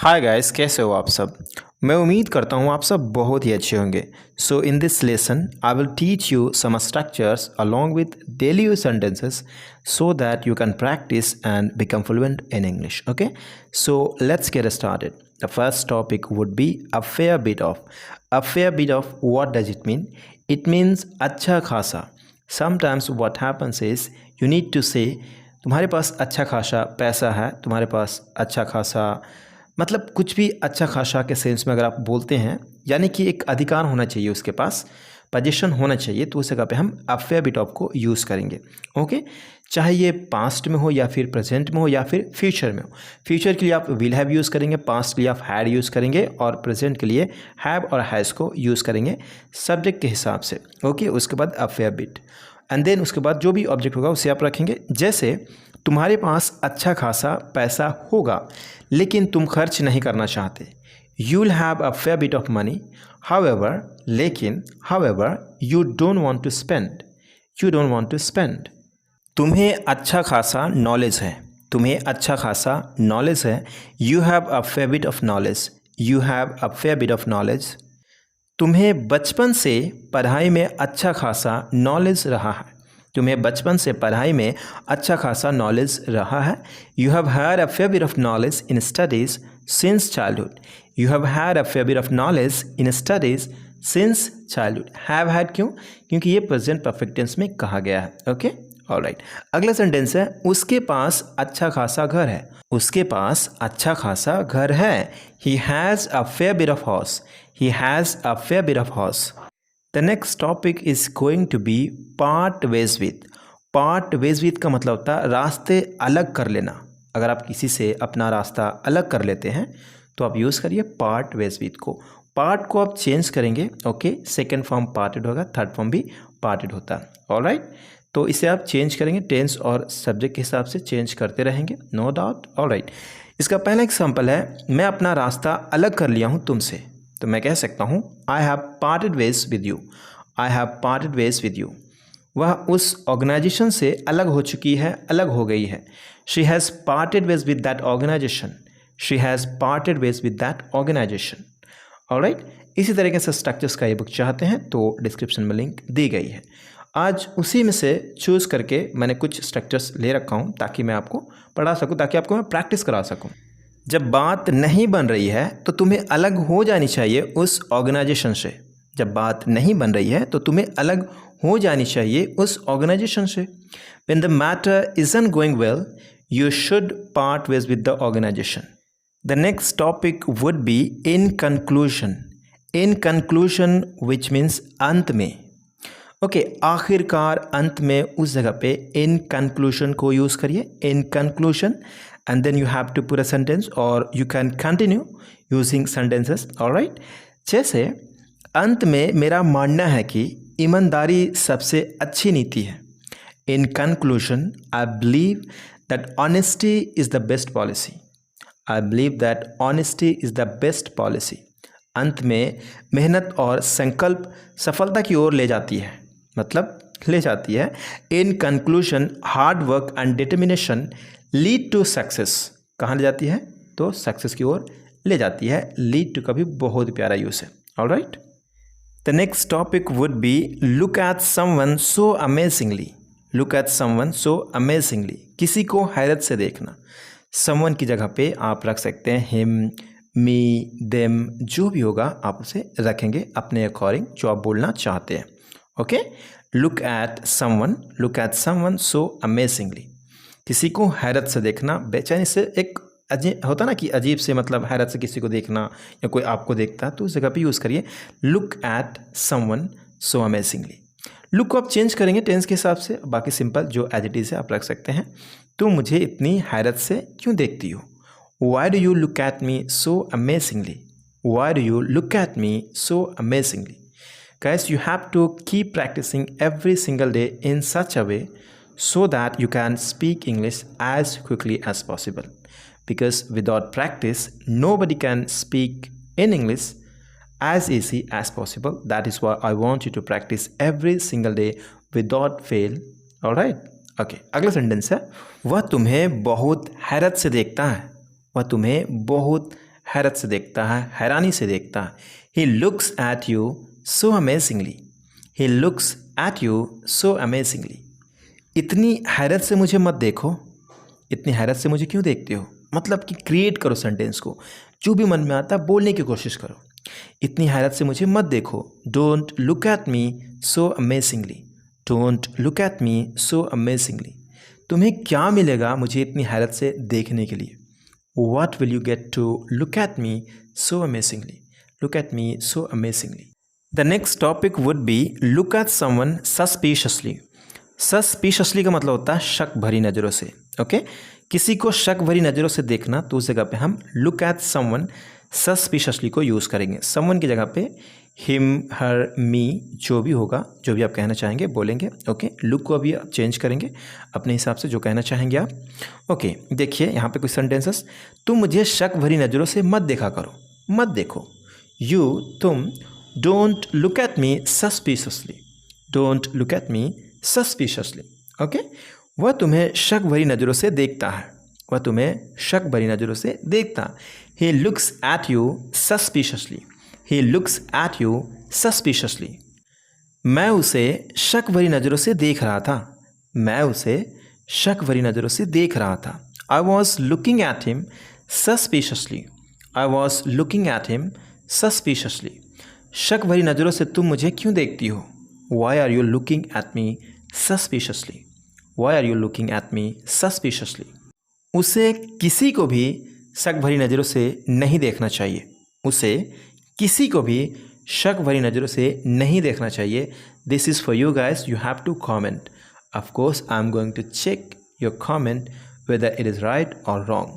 Hi guys, कैसे हो आप सब। मैं उम्मीद करता हूँ आप सब बहुत ही अच्छे होंगे। So in this lesson I will teach you some structures along with daily use sentences so that you can practice and become fluent in English. Okay, so let's get started. The first topic would be a fair bit of. A fair bit of, what does it mean? It means अच्छा खासा. Sometimes what happens is you need to say तुम्हारे पास अच्छा खासा पैसा है, तुम्हारे पास अच्छा खासा, मतलब कुछ भी अच्छा खासा के सेंस में अगर आप बोलते हैं, यानी कि एक अधिकार होना चाहिए, उसके पास पोजीशन होना चाहिए, तो उस जगह पे हम अ फेयर बिट ऑफ को यूज़ करेंगे। ओके, चाहे ये पास्ट में हो या फिर प्रेजेंट में हो या फिर फ्यूचर में हो। फ्यूचर के लिए आप विल हैव यूज़ करेंगे, पास्ट के लिए आप हैड यूज़ करेंगे और प्रेजेंट के लिए हैव और हैज़ को यूज़ करेंगे सब्जेक्ट के हिसाब से। ओके, उसके बाद a fair bit and then उसके बाद जो भी ऑब्जेक्ट होगा उसे आप रखेंगे। जैसे तुम्हारे पास अच्छा खासा पैसा होगा लेकिन तुम खर्च नहीं करना चाहते। You will have a fair bit of money, however, लेकिन, however you don't want to spend, you don't want to spend. तुम्हें अच्छा खासा नॉलेज है, तुम्हें अच्छा खासा नॉलेज है। You have a fair bit of knowledge, you have a fair bit of knowledge. तुम्हें बचपन से पढ़ाई में अच्छा खासा नॉलेज रहा है, तुम्हें बचपन से पढ़ाई में अच्छा खासा नॉलेज रहा है। You have had a fair bit of knowledge in studies since childhood, you have had a fair bit of knowledge in studies since childhood. Have had क्यों? क्योंकि ये प्रेजेंट परफेक्ट टेंस में कहा गया है। Okay, alright. अगला sentence है उसके पास अच्छा खासा घर है, उसके पास अच्छा खासा घर है। He has a fair bit of house, he has a fair bit of horse. The next topic is going to be part ways with. Part ways with का मतलब होता है रास्ते अलग कर लेना। अगर आप किसी से अपना रास्ता अलग कर लेते हैं तो आप यूज़ करिए पार्ट वेज विथ को। पार्ट को आप चेंज करेंगे। ओके, सेकेंड फॉर्म पार्टेड होगा, थर्ड फॉर्म भी पार्टेड होता है। ऑलराइट, तो इसे आप चेंज करेंगे, टेंस और सब्जेक्ट के हिसाब से चेंज करते रहेंगे, नो डाउट। ऑलराइट, इसका पहला एग्जाम्पल है मैं अपना रास्ता अलग कर लिया हूँ तुमसे। तो मैं कह सकता हूँ I have parted ways with you, I have parted ways with you. वह उस ऑर्गेनाइजेशन से अलग हो चुकी है, अलग हो गई है। She has parted ways with that organisation, she has parted ways with that organisation. Alright, इसी तरीके से स्ट्रक्चर्स का ये बुक चाहते हैं तो डिस्क्रिप्शन में लिंक दी गई है। आज उसी में से चूज़ करके मैंने कुछ स्ट्रक्चर्स ले रखा हूँ ताकि मैं आपको पढ़ा सकूँ, ताकि आपको मैं प्रैक्टिस करा सकूँ। जब बात नहीं बन रही है तो तुम्हें अलग हो जानी चाहिए उस ऑर्गेनाइजेशन से। जब बात नहीं बन रही है तो तुम्हें अलग हो जानी चाहिए उस ऑर्गेनाइजेशन से। When the matter isn't going well, you should part ways with the organization. The next topic would be in conclusion. In conclusion, which means अंत में। ओके, आखिरकार, अंत में, उस जगह पे इन कंक्लूशन को यूज़ करिए, इन conclusion, and then you have to put a sentence or you can continue using sentences. alright, जैसे अंत में मेरा मानना है कि ईमानदारी सबसे अच्छी नीति है। In conclusion, I believe that honesty is the best policy. I believe that honesty is the best policy. अंत में मेहनत और संकल्प सफलता की ओर ले जाती है, मतलब ले जाती है। In conclusion, hard work and determination lead to success. कहाँ ले जाती है? तो सक्सेस की ओर ले जाती है। लीड टू का भी बहुत प्यारा यूज़ है। Alright, the next topic would B look at someone so amazingly. Look at someone so amazingly, किसी को हैरत से देखना। समवन की जगह पे आप रख सकते हैं हिम, मी, देम, जो भी होगा आप उसे रखेंगे अपने अकॉर्डिंग जो आप बोलना चाहते हैं। Okay, look at someone, look at someone so amazingly, किसी को हैरत से देखना, बेचैनी से, एक अजीब होता ना कि अजीब से, मतलब हैरत से किसी को देखना या कोई आपको देखता है, तो उस जगह पे यूज़ करिए look at someone so amazingly. Look को आप चेंज करेंगे टेंस के हिसाब से, बाकी सिंपल जो एज इट इज़ है आप रख सकते हैं। तुम मुझे इतनी हैरत से क्यों देखती हो? Y do you look at me so amazingly? Y do you look at me so amazingly? Guys, you have to keep practicing every single day in such a way so that you can speak English as quickly as possible. Because without practice, nobody can speak in English as easy as possible. That is why I want you to practice every single day without fail. Alright? Okay. अगला sentence है वह तुम्हें बहुत हैरत से देखता है, वह तुम्हें बहुत हैरत से देखता है, हैरानी से देखता है। He looks at you so amazingly, he looks at you so amazingly. इतनी हैरत से मुझे मत देखो, इतनी हैरत से मुझे क्यों देखते हो, मतलब कि क्रिएट करो सेंटेंस को, जो भी मन में आता बोलने की कोशिश करो। इतनी हैरत से मुझे मत देखो, don't look at me so amazingly, don't look at me so amazingly. तुम्हें क्या मिलेगा मुझे इतनी हैरत से देखने के लिए। What will you get to look at me so amazingly? Look at me so amazingly. The next topic would be look at someone suspiciously. Suspiciously का मतलब होता है शक भरी नज़रों से। ओके, किसी को शक भरी नज़रों से देखना, तो उस जगह पे हम look at someone suspiciously को यूज़ करेंगे। someone की जगह पे him, her, me जो भी होगा, जो भी आप कहना चाहेंगे बोलेंगे। ओके, look को अभी आप चेंज करेंगे अपने हिसाब से, जो कहना चाहेंगे आप। ओके, देखिए यहाँ पे कुछ सेंटेंसेस। तुम मुझे शक भरी नज़रों से मत देखा करो, मत देखो। यू, तुम, don't look at me suspiciously, don't look at me suspiciously. Okay, वह तुम्हें शक भरी नज़रों से देखता है, वह तुम्हें शक भरी नज़रों से देखता। He looks at you suspiciously, he looks at you suspiciously. मैं उसे शक भरी नज़रों से देख रहा था, मैं उसे शक भरी नज़रों से देख रहा था। I was looking at him suspiciously, I was looking at him suspiciously. शक भरी नज़रों से तुम मुझे क्यों देखती हो। Why are you looking at me suspiciously, why are you looking at me suspiciously. उसे किसी को भी शक भरी नज़रों से नहीं देखना चाहिए, उसे किसी को भी शक भरी नज़रों से नहीं देखना चाहिए। This is for you guys, you have to comment. Of course I am going to check your comment whether it is right or wrong.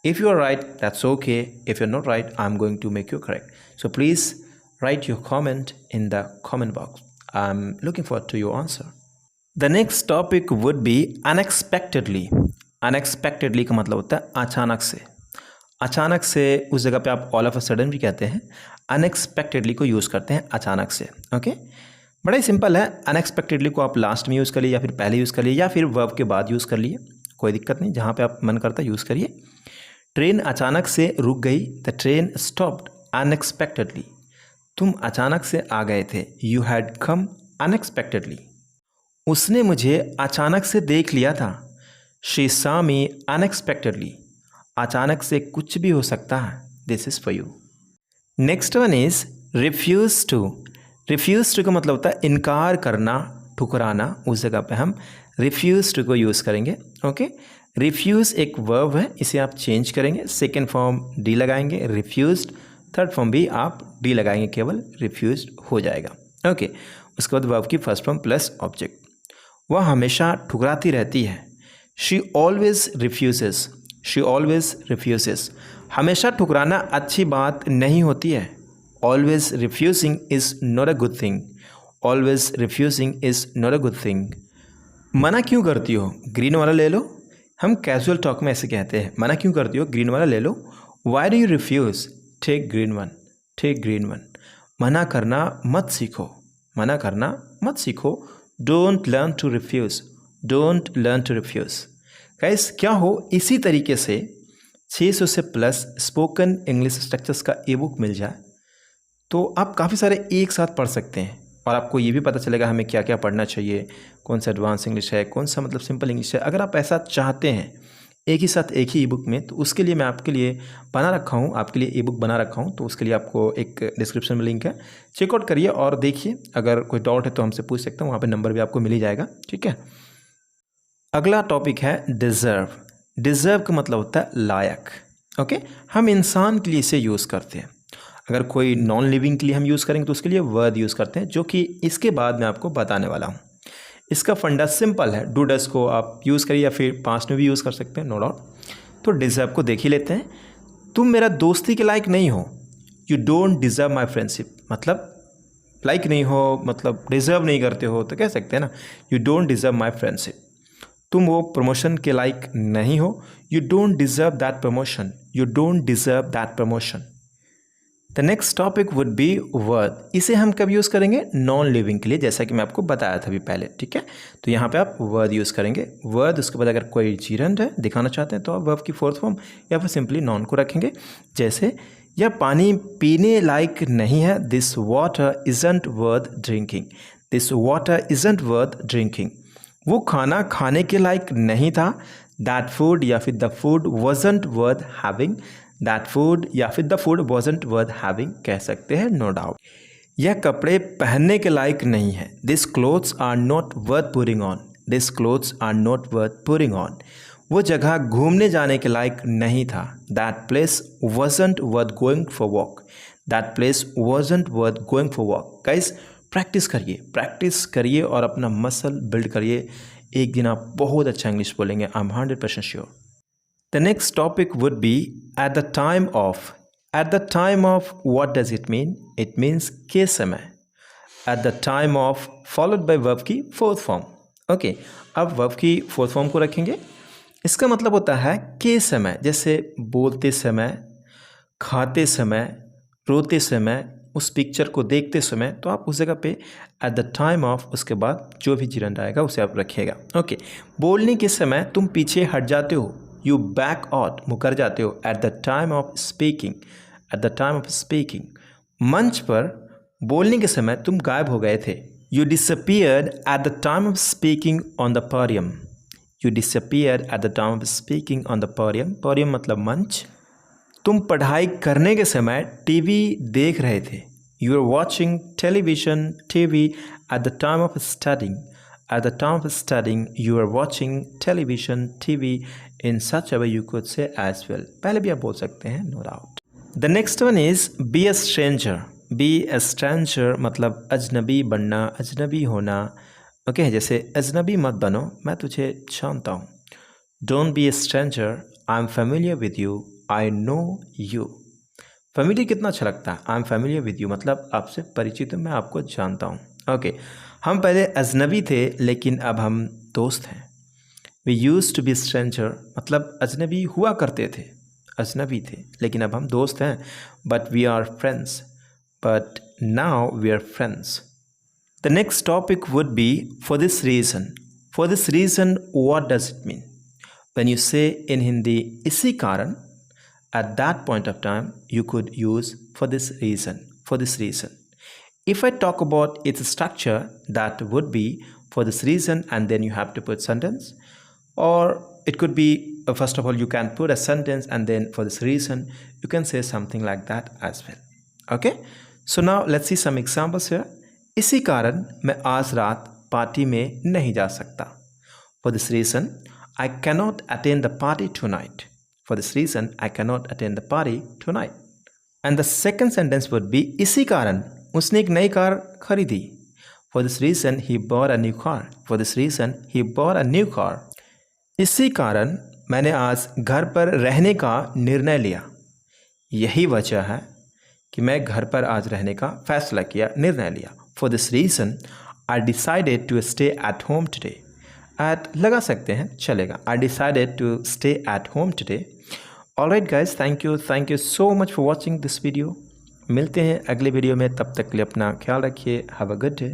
If you are right, that's okay. If you're not right, I'm going to make you correct. So please write your comment in the comment box. I'm looking forward to your answer. The next topic would be unexpectedly. Unexpectedly का मतलब होता है अचानक से। अचानक से उस जगह पे आप all of a sudden भी कहते हैं, unexpectedly को यूज़ करते हैं अचानक से। ओके, बड़ा ही सिंपल है। unexpectedly को आप लास्ट में यूज़ कर लिए, या फिर पहले यूज़ कर लिए, या फिर वर्ब के बाद यूज़ कर लिए, कोई दिक्कत नहीं, जहाँ पे आप मन करता है यूज़ करिए। ट्रेन अचानक से रुक गई, द ट्रेन स्टॉप्ड अनएक्सपेक्टेडली। तुम अचानक से आ गए थे, यू हैड कम अनएक्सपेक्टेडली। उसने मुझे अचानक से देख लिया था, शी सॉ मी अनएक्सपेक्टेडली। अचानक से कुछ भी हो सकता है, this is for you. Next one is refuse to. Refuse to का मतलब होता है इनकार करना, ठुकराना। उस जगह पे हम रिफ्यूज़ टू को यूज़ करेंगे। ओके, रिफ्यूज़ एक वर्ब है, इसे आप चेंज करेंगे, सेकेंड फॉर्म डी लगाएंगे, रिफ्यूज़ड। थर्ड फॉर्म भी आप डी लगाएंगे, केवल रिफ्यूज़ड हो जाएगा। ओके, उसके बाद वर्ब की फर्स्ट फॉर्म प्लस ऑब्जेक्ट। वह हमेशा ठुकराती रहती है, she always refuses, she always refuses. हमेशा ठुकराना अच्छी बात नहीं होती है, always refusing is not a good thing, always refusing is not a good thing. मना क्यों करती हो, ग्रीन वाला ले लो। हम कैजुअल टॉक में ऐसे कहते हैं, मना क्यों करती हो, ग्रीन वाला ले लो। Why do you refuse, take green one, take green one. मना करना मत सीखो, मना करना मत सीखो। Don't learn to refuse, don't learn to refuse. Guys क्या हो, इसी तरीके से 600 से प्लस स्पोकन इंग्लिश स्ट्रक्चर्स का ई बुक मिल जाए तो आप काफ़ी सारे एक साथ पढ़ सकते हैं, और आपको ये भी पता चलेगा हमें क्या क्या पढ़ना चाहिए, कौन सा एडवांस इंग्लिश है, कौन सा मतलब सिंपल इंग्लिश है। अगर आप ऐसा चाहते हैं एक ही साथ एक ही ई बुक में, तो उसके लिए मैं आपके लिए बना रखा हूँ, आपके लिए ई बुक बना रखा हूँ। तो उसके लिए आपको एक डिस्क्रिप्शन में लिंक है, चेकआउट करिए और देखिए। अगर कोई डाउट है तो हमसे पूछ सकते हैं, वहाँ पर नंबर भी आपको मिल ही जाएगा। ठीक है, अगला टॉपिक है डिज़र्व। डिज़र्व का मतलब होता है लायक। ओके, हम इंसान के लिए इसे यूज़ करते हैं। अगर कोई नॉन लिविंग के लिए हम यूज़ करेंगे तो उसके लिए वर्ड यूज़ करते हैं, जो कि इसके बाद मैं आपको बताने वाला हूँ। इसका फंडा सिंपल है, डू डस को आप यूज़ करिए या फिर पास्ट में भी यूज़ कर सकते हैं, नो डाउट। तो डिज़र्व को देख ही लेते हैं। तुम मेरा दोस्ती के लायक नहीं हो, you don't deserve my friendship. मतलब लाइक नहीं हो, मतलब डिज़र्व नहीं करते हो, तो कह सकते हैं ना, you don't deserve my friendship. तुम वो प्रमोशन के लायक नहीं हो, you don't deserve that promotion, you don't deserve that promotion. The next topic would B word. इसे हम कब यूज़ करेंगे, नॉन लिविंग के लिए, जैसा कि मैं आपको बताया था अभी पहले। ठीक है, तो यहाँ पे आप वर्ड यूज़ करेंगे, वर्ड। उसके बाद अगर कोई जीरंड है दिखाना चाहते हैं तो आप वर्ब की फोर्थ फॉर्म या फिर सिंपली नॉन को रखेंगे। जैसे यह पानी पीने लायक नहीं है। This water isn't worth drinking. This water isn't worth drinking. वो खाना खाने के लायक नहीं था। दैट फूड या फिर the food wasn't worth having. That food या फिर the food wasn't worth having कह सकते हैं, नो डाउट। यह कपड़े पहनने के लायक नहीं है। This clothes are not worth putting on. This clothes are not worth putting on. वो जगह घूमने जाने के लायक नहीं था। That place wasn't worth going for walk. That place wasn't worth going for walk. Guys practice करिए और अपना मसल बिल्ड करिए। एक दिन आप बहुत अच्छा इंग्लिश बोलेंगे, I am 100% sure. The next topic would B eight the time of. Eight the time of what does it mean? It means के समय। Eight the time of followed by verb की फोर्थ फॉर्म। ओके, अब verb की fourth form को रखेंगे। इसका मतलब होता है के समय, जैसे बोलते समय, खाते समय, रोते समय, उस पिक्चर को देखते समय, तो आप उस जगह पे एट द टाइम ऑफ उसके बाद जो भी जिरंड आएगा उसे आप रखिएगा। ओके, बोलने के समय तुम पीछे हट जाते हो, यू बैक आउट, मुकर जाते हो। Eight the time of speaking. Eight the time of speaking. मंच पर बोलने के समय तुम गायब हो गए थे, you disappeared eight the time of speaking on the podium. You disappeared eight the time of speaking on the podium. Podium मतलब मंच। तुम पढ़ाई करने के समय टीवी देख रहे थे, you are watching television TV at the time of studying. At the time of studying you are watching television TV in such a way you could say as well. पहले भी आप बोल सकते हैं, no doubt. The next one is be a stranger. Be a stranger मतलब अजनबी बनना, अजनबी होना। ओके, जैसे अजनबी मत बनो, मैं तुझे जानता हूँ। Don't be a stranger, I am familiar with you, I know you. Familiar कितना अच्छा लगता है, I am familiar with you मतलब आपसे परिचित हूँ, मैं आपको जानता हूँ। ओके, हम पहले अजनबी थे लेकिन अब हम दोस्त हैं। We use to be stranger मतलब अजनबी हुआ करते थे, अजनबी थे लेकिन अब हम दोस्त हैं। But we are friends, but now we are friends. The next topic would be for this reason. For this reason what does it mean? When you say in Hindi इसी कारण, at that point of time you could use for this reason, for this reason. If I talk about its structure, that would be for this reason and then you have to put sentence, or it could be first of all you can put a sentence and then for this reason you can say something like that as well. Okay, so now let's see some examples here. इसी कारण मैं आज रात party में नहीं जा सकता। For this reason I cannot attend the party tonight. For this reason, I cannot attend the party tonight. And the second sentence would be इसी कारण उसने एक नई कार खरीदी। For this reason, he bought a new car. For this reason, he bought a new car. इसी कारण मैंने आज घर पर रहने का निर्णय लिया। यही वजह है कि मैं घर पर आज रहने का फैसला किया, निर्णय लिया। For this reason, I decided to stay at home today. At लगा सकते हैं, चलेगा। I decided to stay at home today. Alright guys, thank you so much for watching this video. मिलते हैं अगले वीडियो में, तब तक के लिए अपना ख्याल रखिए। Have a good day.